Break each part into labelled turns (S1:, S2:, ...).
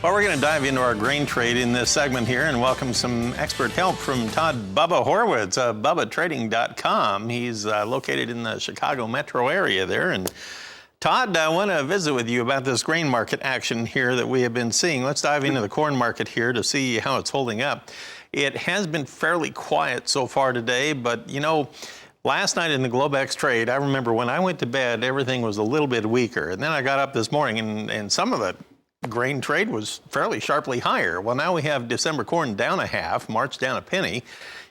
S1: Well, we're going to dive into our grain trade in this segment here and welcome some expert help from Todd Bubba Horwitz of BubbaTrading.com. He's located in the Chicago metro area there. And Todd, I want to visit with you about this grain market action here that we have been seeing. Let's dive into the corn market here to see how it's holding up. It has been fairly quiet so far today, but you know, last night in the Globex trade, I remember when I went to bed, everything was a little bit weaker. And then I got up this morning and some of the grain trade was fairly sharply higher. Well, now we have December corn down a half, March down a penny.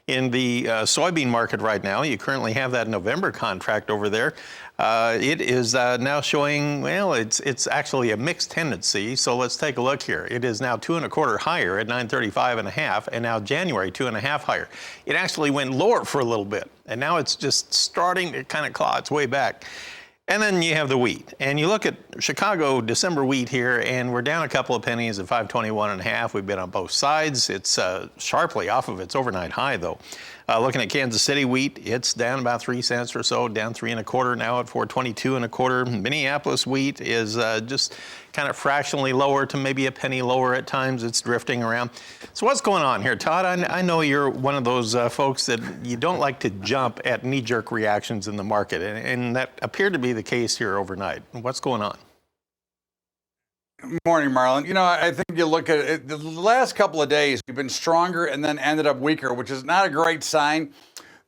S1: In the soybean market right now, you currently have that November contract over there. It is now showing, well, it's actually a mixed tendency. So let's take a look here. It is now 2 1/4 higher at 935.5, and now January 2 1/2 higher. It actually went lower for a little bit, and now it's just starting to kind of claw its way back. And then you have the wheat, and you look at Chicago December wheat here, and we're down a couple of pennies at 521.5. We've been on both sides. It's sharply off of its overnight high, though. Looking at Kansas City wheat, it's down about 3 cents or so, down 3 1/4 now at 422.25. Minneapolis wheat is just kind of fractionally lower to maybe a penny lower at times. It's drifting around. So what's going on here, Todd? I know you're one of those folks that you don't like to jump at knee-jerk reactions in the market, and that appeared to be the case here overnight. What's going on?
S2: Good morning, Marlon. You know, I think you look at it, the last couple of days, we've been stronger and then ended up weaker, which is not a great sign.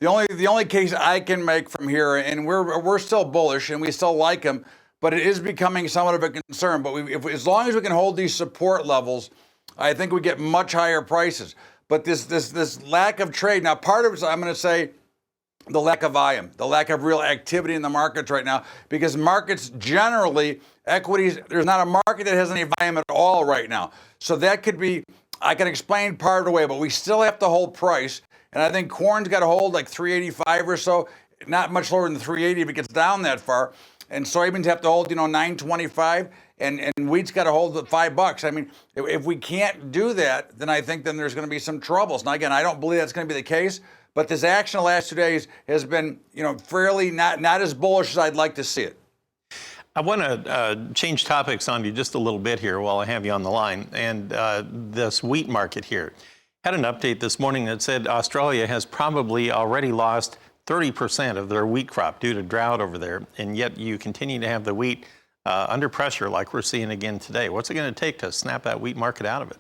S2: The only case I can make from here, and we're still bullish and we still like them, but it is becoming somewhat of a concern. But as long as we can hold these support levels, I think we get much higher prices. But this lack of trade, now part of it is, I'm going to say, the lack of volume, the lack of real activity in the markets right now, because markets generally, equities, there's not a market that has any volume at all right now. So that could be, I can explain part of the way, but we still have to hold price. And I think corn's got to hold like 385 or so, not much lower than 380 if it gets down that far. And soybeans have to hold, 925, and wheat's got to hold at $5. I mean, if we can't do that, then I think then there's going to be some troubles. Now, again, I don't believe that's going to be the case. But this action the last 2 days has been, fairly not as bullish as I'd like to see it.
S1: I want to change topics on you just a little bit here while I have you on the line. And this wheat market here had an update this morning that said Australia has probably already lost 30% of their wheat crop due to drought over there. And yet you continue to have the wheat under pressure like we're seeing again today. What's it going to take to snap that wheat market out of it?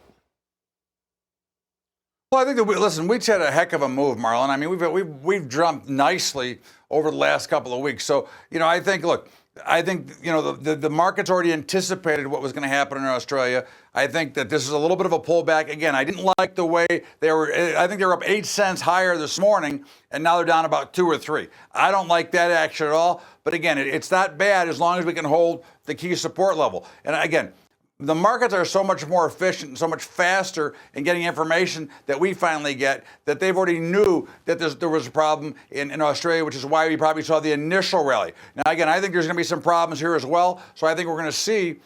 S2: Well, I think wheat's had a heck of a move, Marlon. I mean, we've jumped nicely over the last couple of weeks. So, I think, the market's already anticipated what was going to happen in Australia. I think that this is a little bit of a pullback. Again, I didn't like the way they were. I think they were up 8 cents higher this morning, and now they're down about 2 or 3. I don't like that action at all. But again, it's not bad as long as we can hold the key support level. And again, the markets are so much more efficient and so much faster in getting information that we finally get that they've already knew that there was a problem in Australia, which is why we probably saw the initial rally. Now, again, I think there's going to be some problems here as well. So I think we're going to see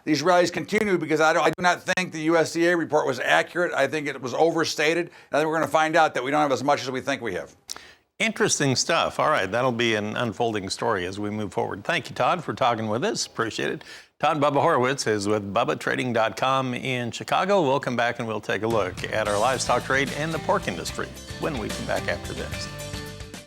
S2: these rallies continue because I do not think the USDA report was accurate. I think it was overstated. I think we're going to find out that we don't have as much as we think we have.
S1: Interesting stuff. All right, that'll be an unfolding story as we move forward. Thank you, Todd, for talking with us. Appreciate it. Todd Bubba Horwitz is with BubbaTrading.com in Chicago. We'll come back and we'll take a look at our livestock trade and the pork industry when we come back after this.